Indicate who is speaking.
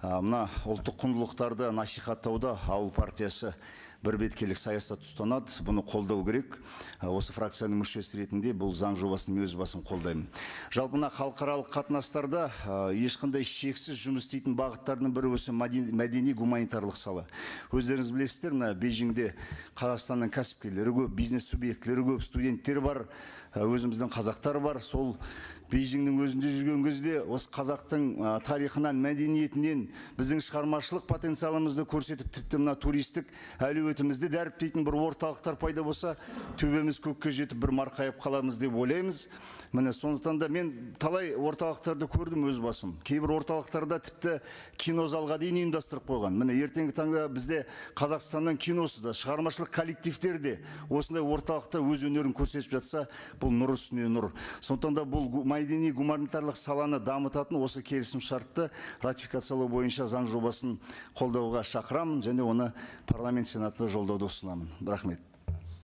Speaker 1: Мына ұлттық құндылықтарды насихаттауда ауыл партиясы бір беткейлік саясат ұстанады, бұны қолдау керек. Осы фракцияның мүшесі ретінде бұл заң жобасын өз басым қолдаймын. Жалпы мына халықаралық қатынастарда ешқандай шексіз жұмыс істейтін бағыттардың бірі осы мәдени гуманитарлық сала. Өздеріңіз білесіздер, мына Бейжіңде Қазақстанның кәсіпкерлері көп, бизнес субъектілері көп, студенттер бар, өзіміздің қазақтар бар. Сол Бейжіңнің өзінде жүрген кезде осы қазақтың тарихынан, мәдениетінен біздің шығармашылық потенциалымызды көрсетіп, тіпті мына туристік әлеуетімізді дәріптейтін бір орталықтар пайда болса, төбеміз көкке жетіп бір марқайып қаламыз деп ойлаймыз. Міне сондықтан да мен талай орталықтарды көрдім өз басым. Кейбір орталықтарда тіпті кинозалға дейін ұйымдастырып қойған. Міне ертеңгі таңда бізде Қазақстанның киносы да, шығармашылық коллективтер де осындай орталықта өз өнерін көрсетіп жатса, бұл нұр үстіне нұр. Сондықтан да бұл мәдени гуманитарлық саланы дамытатын осы келісім шартты ратификациялау бойынша заң жобасын қолдауға шақырамын және оны парламент сенатына жолдауды ұсынамын. Рахмет.